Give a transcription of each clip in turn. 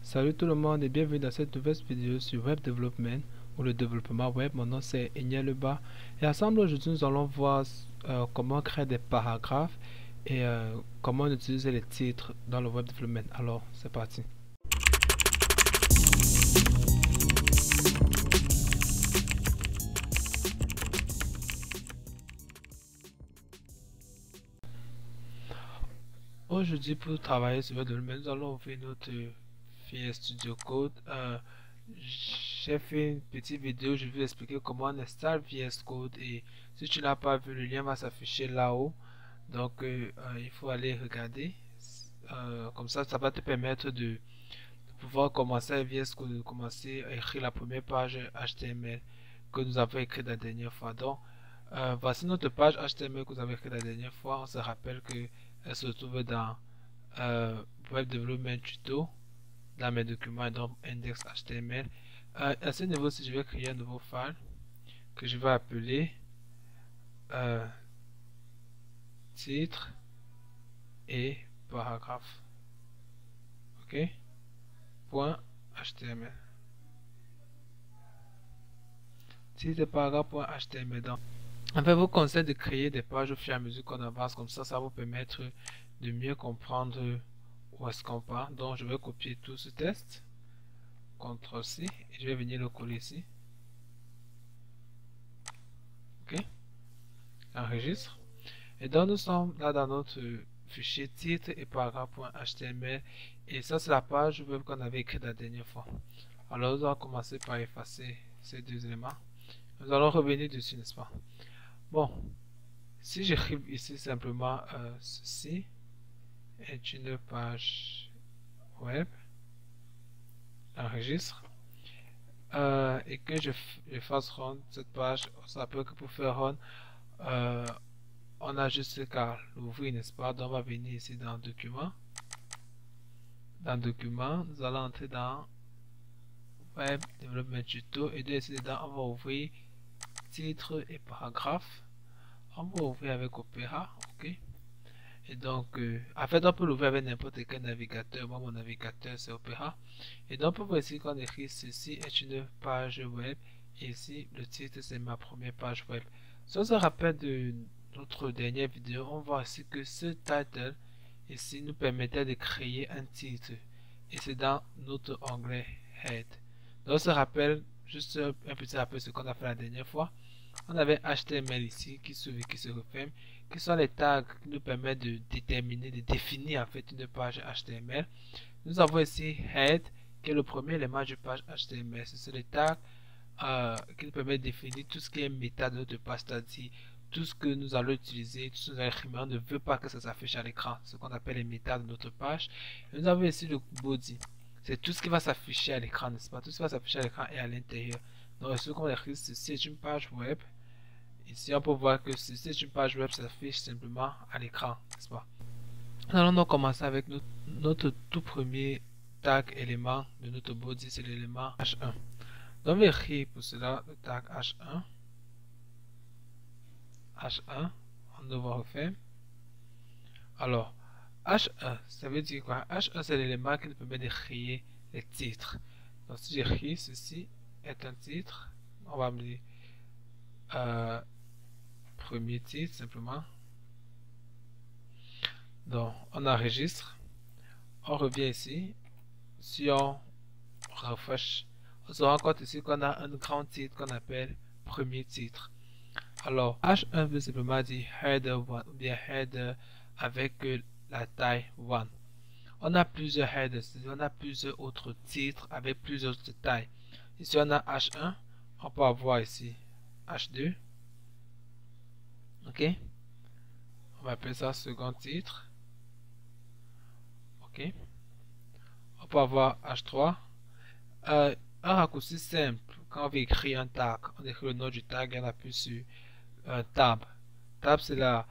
Salut tout le monde et bienvenue dans cette nouvelle vidéo sur Web Development ou le développement web. Mon nom c'est Eniel Leba et ensemble aujourd'hui nous allons voir comment créer des paragraphes et comment utiliser les titres dans le Web Development. Alors c'est parti. Aujourd'hui pour travailler sur Web Development nous allons ouvrir notre VS Studio Code. J'ai fait une petite vidéo, je vais expliquer comment on installe VS Code et si tu n'as pas vu, le lien va s'afficher là-haut. Donc il faut aller regarder. Comme ça va te permettre de pouvoir commencer à VS Code, de commencer à écrire la première page HTML que nous avons écrite la dernière fois. Donc voici notre page HTML que vous avez écrite la dernière fois. On se rappelle que elle se trouve dans Web Development Tuto, dans mes documents, donc index HTML. À ce niveau-ci, je vais créer un nouveau file que je vais appeler titre et paragraphe. Ok, point HTML. Titre et paragraphe.html. Donc, en fait, vous conseille de créer des pages au fur et à mesure qu'on avance, comme ça, ça va vous permettre de mieux comprendre où est-ce qu'on part. Donc, je vais copier tout ce texte, CTRL-C, et je vais venir le coller ici. Ok, enregistre. Et donc, nous sommes là dans notre fichier titre et paragraphe.html, et ça, c'est la page web qu'on avait écrite la dernière fois. Alors, nous allons commencer par effacer ces deux éléments. Nous allons revenir dessus, n'est-ce pas? Bon, si j'écris ici simplement ceci est une page web, enregistre, et que je fasse run cette page, on s'appelle que pour faire run, on a juste qu'à l'ouvrir, n'est-ce pas? Donc on va venir ici dans document. Dans document, nous allons entrer dans Web Development Tuto et ici dedans, on va ouvrir titre et paragraphe. On va ouvrir avec Opera, ok? Et donc, en fait, on peut l'ouvrir avec n'importe quel navigateur. Moi, mon navigateur, c'est Opera. Et donc, pour voir ici qu'on écrit ceci est une page web. Et ici, le titre, c'est ma première page web. Si on se rappelle de notre dernière vidéo, on voit ici que ce title, ici, nous permettait de créer un titre. Et c'est dans notre onglet Head. Donc, on se rappelle, juste un petit rappel ce qu'on a fait la dernière fois. On avait HTML ici qui s'ouvre et qui se referme, qui sont les tags qui nous permettent de déterminer, de définir en fait une page HTML. Nous avons ici Head qui est le premier élément de page HTML. Ce sont les tags qui nous permettent de définir tout ce qui est méta de notre page, c'est-à-dire tout ce que nous allons utiliser, tout ce que nous allons imprimer. On ne veut pas que ça s'affiche à l'écran, ce qu'on appelle les méta de notre page. Et nous avons ici le body. C'est tout ce qui va s'afficher à l'écran, n'est-ce pas? Tout ce qui va s'afficher à l'écran et à l'intérieur. Donc, ce qu'on écrit, ceci est une page web. Ici, on peut voir que si c'est une page web, ça s'affiche simplement à l'écran, n'est-ce pas? Nous allons donc commencer avec notre tout premier tag élément de notre body, c'est l'élément H1. Donc, on va écrire pour cela le tag H1. H1, on va refaire. Alors, H1, ça veut dire quoi? H1, c'est l'élément qui nous permet de créer les titres. Donc, si j'écris ceci est un titre, on va me dire premier titre simplement. Donc, on enregistre, on revient ici, si on refresh, on se rend compte ici qu'on a un grand titre qu'on appelle premier titre. Alors, H1 veut simplement dire header 1 ou bien header avec la taille 1. On a plusieurs headers, c'est-à-dire on a plusieurs autres titres avec plusieurs autres tailles. Ici, on a H1, on peut avoir ici H2. Ok, on va appeler ça second titre. Ok, on peut avoir H3. Un raccourci simple, quand on veut écrire un tag, on écrit le nom du tag et on appuie sur Tab. Tab, c'est la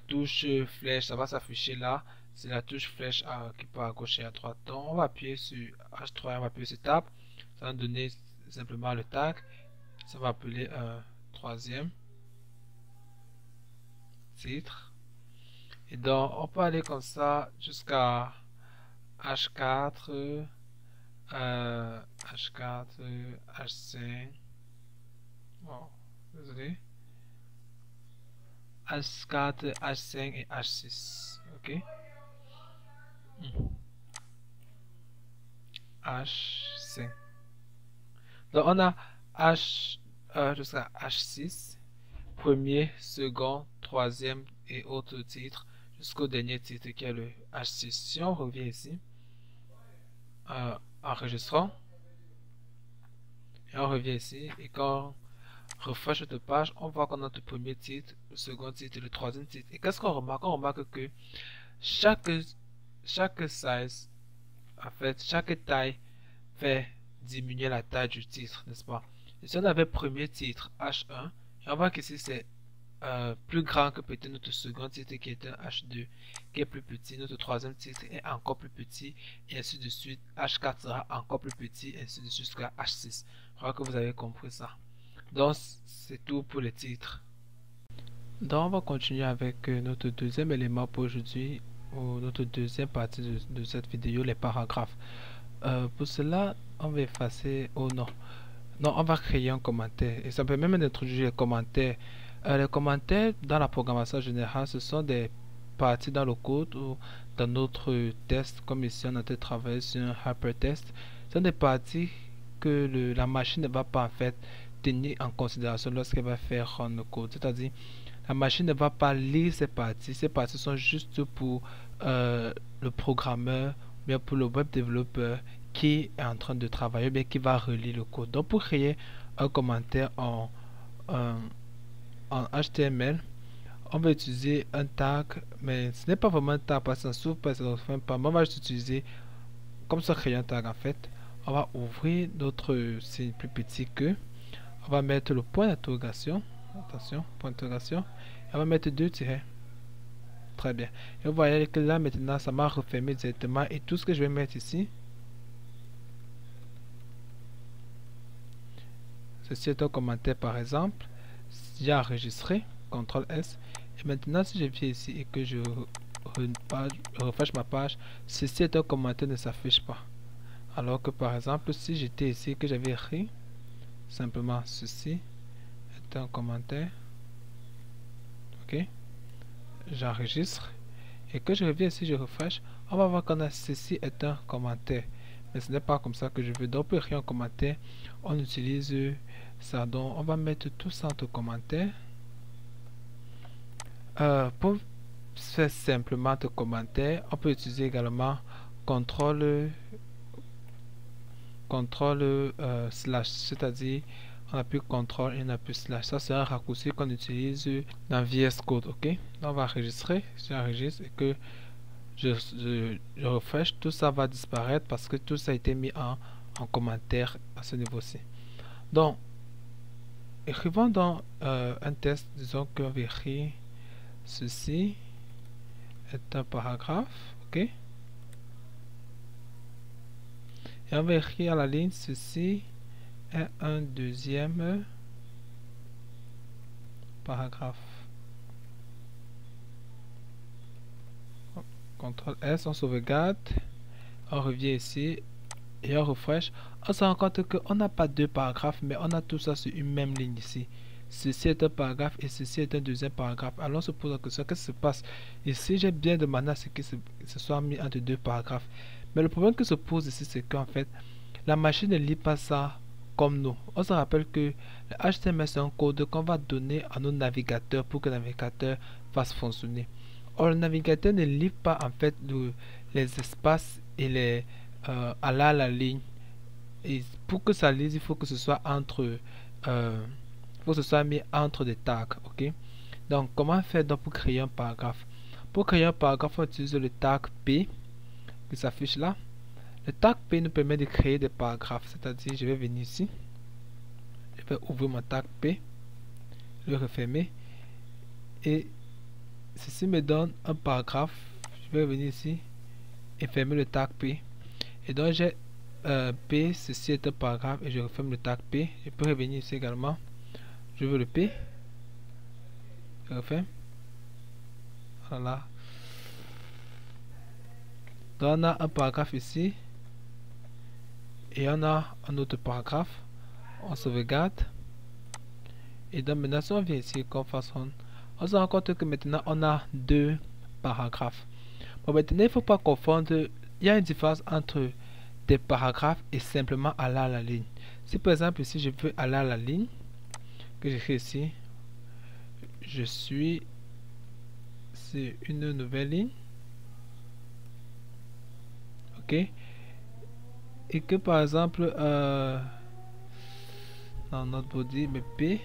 touche flèche, ça va s'afficher là. C'est la touche flèche qui part à gauche et à droite. Donc, on va appuyer sur H3 et on va appuyer sur Tab. Ça va nous donner simplement le tag. Ça va appeler un troisième titre. Et donc, on peut aller comme ça jusqu'à H4, H4, H5, oh, désolé, H4, H5 et H6, ok. H5. Donc on a jusqu'à H6, premier, second, troisième et autres titres, jusqu'au dernier titre qui est le H6. Si on revient ici, enregistrons, et on revient ici, et quand on refresh cette page, on voit qu'on a notre premier titre, le second titre et le troisième titre. Et qu'est-ce qu'on remarque? On remarque que chaque size, en fait, chaque taille fait diminuer la taille du titre, n'est-ce pas? Et si on avait premier titre H1, et on voit qu'ici c'est plus grand que peut-être notre second titre qui est un H2 qui est plus petit, notre troisième titre est encore plus petit et ainsi de suite. H4 sera encore plus petit et ainsi de suite jusqu'à H6. Je crois que vous avez compris ça. Donc c'est tout pour les titres. Donc on va continuer avec notre deuxième élément pour aujourd'hui, ou notre deuxième partie de cette vidéo, les paragraphes. Pour cela, on va effacer, oh non, non, on va créer un commentaire et ça permet même d'introduire les commentaires. Les commentaires dans la programmation générale, ce sont des parties dans le code ou dans notre test, comme ici on a travaillé sur un hypertest. Ce sont des parties que la machine ne va pas en fait tenir en considération lorsqu'elle va faire le code. C'est-à-dire, la machine ne va pas lire ces parties. Ces parties sont juste pour le programmeur, bien pour le web développeur qui est en train de travailler, bien qui va relire le code. Donc pour créer un commentaire en HTML, on va utiliser un tag, mais ce n'est pas vraiment un tag parce que ça ne s'ouvre pas, ça ne s'ouvre pas. Mais on va juste utiliser, comme ça créer un tag en fait, on va ouvrir notre signe plus petit que, on va mettre le point d'interrogation, attention, point d'interrogation, et on va mettre deux tirets. Très bien. Et vous voyez que là maintenant ça m'a refermé directement et tout ce que je vais mettre ici, ceci est un commentaire par exemple. J'ai enregistré, CTRL S, et maintenant si je viens ici et que je refresh ma page, ceci est un commentaire ne s'affiche pas. Alors que par exemple si j'étais ici que j'avais écrit simplement ceci est un commentaire, ok, j'enregistre et que je reviens ici, je refresh, on va voir qu'on a ceci est un commentaire, mais ce n'est pas comme ça que je veux. Donc pour écrire un commentaire, on utilise ça. Donc on va mettre tout ça entre commentaires. Pour faire simplement de commentaires, on peut utiliser également contrôle slash, c'est-à-dire on appuie contrôle et on appuie slash. Ça c'est un raccourci qu'on utilise dans VS Code. Ok, donc on va enregistrer. J'enregistre et que je refresh, tout ça va disparaître parce que tout ça a été mis en commentaire à ce niveau-ci. Donc écrivons dans un test, disons qu'on va écrire ceci est un paragraphe, ok, et on va écrire à la ligne ceci est un deuxième paragraphe. CTRL S, on sauvegarde, on revient ici et on refresh. On se rend compte qu'on n'a pas deux paragraphes, mais on a tout ça sur une même ligne ici. Ceci est un paragraphe et ceci est un deuxième paragraphe. Alors on se pose la question, qu'est-ce qui se passe ici? J'ai bien demandé à ce que ce soit mis entre deux paragraphes, mais le problème qui se pose ici, c'est qu'en fait la machine ne lit pas ça comme nous. On se rappelle que le HTML c'est un code qu'on va donner à nos navigateurs pour que le navigateur fasse fonctionner. Or le navigateur ne lit pas en fait les espaces et les à la ligne. Et pour que ça lise, il faut que ce soit entre faut que ce soit mis entre des tags. Ok, donc comment faire donc pour créer un paragraphe? Pour créer un paragraphe, on utilise le tag P qui s'affiche là. Le tag P nous permet de créer des paragraphes, c'est-à-dire je vais venir ici, je vais ouvrir mon tag P, le refermer et ceci me donne un paragraphe. Je vais venir ici et fermer le tag P et donc j'ai P, ceci est un paragraphe et je referme le tag P. Je peux revenir ici également, je veux le P, je referme, voilà. Donc on a un paragraphe ici et on a un autre paragraphe. On sauvegarde. Et donc maintenant, si on vient ici comme façon, on se rend compte que maintenant on a deux paragraphes. Bon, maintenant il ne faut pas confondre. Il y a une différence entre des paragraphes et simplement aller à la ligne. Si par exemple ici je veux aller à la ligne, que j'écris ici, je suis sur une nouvelle ligne, ok, et que par exemple dans notre body, mais P,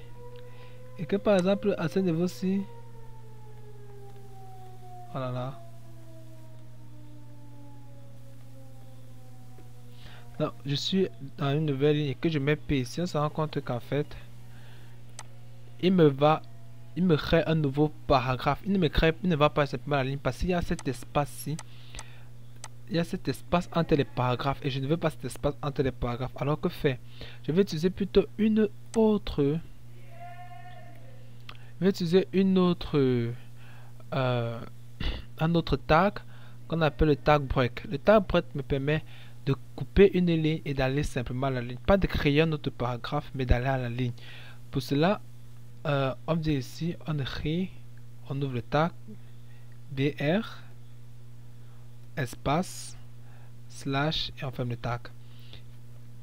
et que par exemple à ce niveau-ci, oh là là, non, je suis dans une nouvelle ligne et que je mets P ici, on se rend compte qu'en fait, il me crée un nouveau paragraphe. Il ne va pas simplement la ligne parce qu'il y a cet espace-ci. Il y a cet espace entre les paragraphes et je ne veux pas cet espace entre les paragraphes. Alors que faire? Je vais utiliser plutôt une autre. Je vais utiliser une autre. Un autre tag qu'on appelle le tag break. Le tag break me permet de couper une ligne et d'aller simplement à la ligne. Pas de créer un autre paragraphe, mais d'aller à la ligne. Pour cela, on vient ici, on écrit, on ouvre le tag br espace slash et on ferme le tag.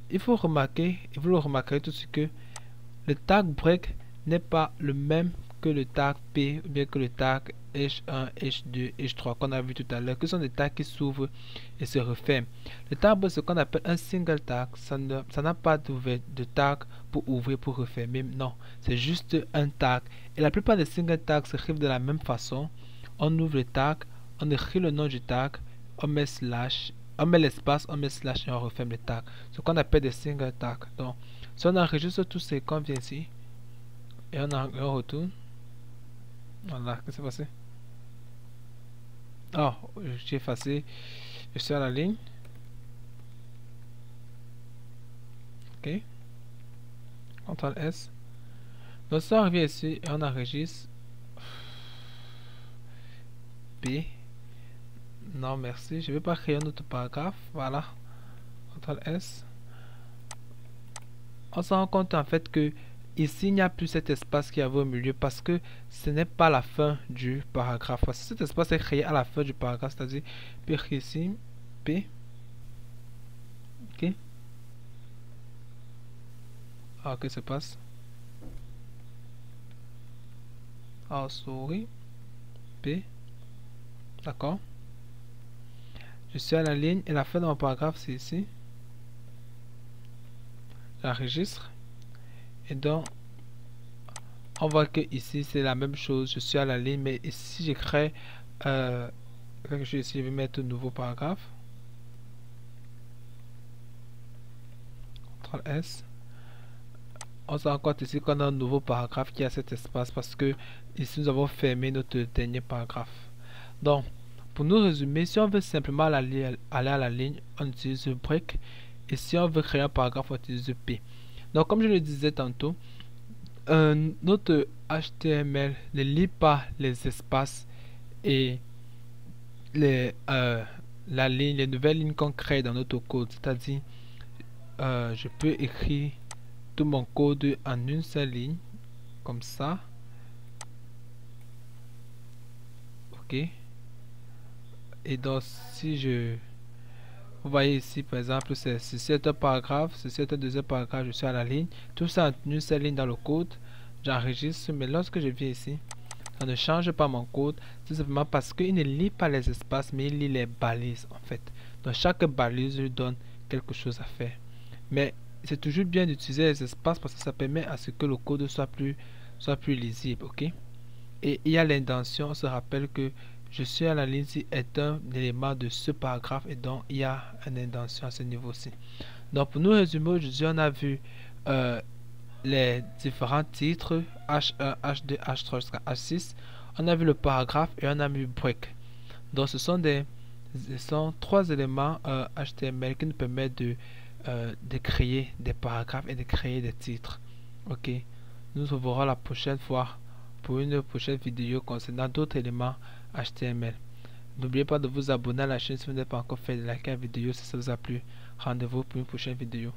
Il faut remarquer, et vous le remarquerez tout de suite que le tag break n'est pas le même que le tag P ou bien que le tag H1, H2, H3 qu'on a vu tout à l'heure, que sont des tags qui s'ouvrent et se referment. Le tag break, c'est ce qu'on appelle un single tag, ça n'a pas de tag pour ouvrir, pour refermer, non, c'est juste un tag. Et la plupart des single tags s'écrivent de la même façon. On ouvre le tag, on écrit le nom du tag, on met slash, on met l'espace, on met slash et on referme le tag. Ce qu'on appelle des single tags. Donc, si on enregistre tous ces qu'on vient ici, et on retourne. Voilà, qu'est-ce qui s'est passé? Oh, j'ai effacé. Je suis à la ligne. Ok. CTRL S. Donc, si on revient ici et on enregistre. B. Non, merci. Je ne vais pas créer un autre paragraphe. Voilà. CTRL S. On se rend compte en fait que ici il n'y a plus cet espace qui avait au milieu parce que ce n'est pas la fin du paragraphe. Parce que cet espace est créé à la fin du paragraphe, c'est-à-dire P ici, P. Ok. Alors que se passe? Alors souris. P. D'accord. Je suis à la ligne et la fin de mon paragraphe c'est ici. J'enregistre. Et donc on voit que ici c'est la même chose. Je suis à la ligne, mais ici je crée quelque chose ici. Je vais mettre un nouveau paragraphe. CTRL S. On se rend compte ici qu'on a un nouveau paragraphe qui a cet espace parce que ici nous avons fermé notre dernier paragraphe. Donc pour nous résumer, si on veut simplement aller à la ligne, on utilise break, et si on veut créer un paragraphe, on utilise P. Donc comme je le disais tantôt, notre HTML ne lit pas les espaces et la ligne, les nouvelles lignes qu'on crée dans notre code. C'est-à-dire, je peux écrire tout mon code en une seule ligne, comme ça. Ok. Et donc, si je... Vous voyez ici, par exemple, ceci est un paragraphe, ceci est un deuxième paragraphe, je suis à la ligne. Tout ça en une seule ligne dans le code. J'enregistre, mais lorsque je viens ici, ça ne change pas mon code, tout simplement parce qu'il ne lit pas les espaces, mais il lit les balises, en fait. Donc, chaque balise lui donne quelque chose à faire. Mais c'est toujours bien d'utiliser les espaces parce que ça permet à ce que le code soit plus lisible, ok? Et il y a l'indentation, on se rappelle que je suis à la ligne est un élément de ce paragraphe et donc il y a une indentation à ce niveau-ci. Donc pour nous résumer aujourd'hui, on a vu les différents titres H1, H2, H3 jusqu'à H6. On a vu le paragraphe et on a vu break. Donc ce sont trois éléments HTML qui nous permettent de créer des paragraphes et de créer des titres. Ok, nous nous reverrons la prochaine fois pour une prochaine vidéo concernant d'autres éléments HTML. N'oubliez pas de vous abonner à la chaîne si vous n'avez pas encore fait, de liker la vidéo si ça vous a plu. Rendez-vous pour une prochaine vidéo.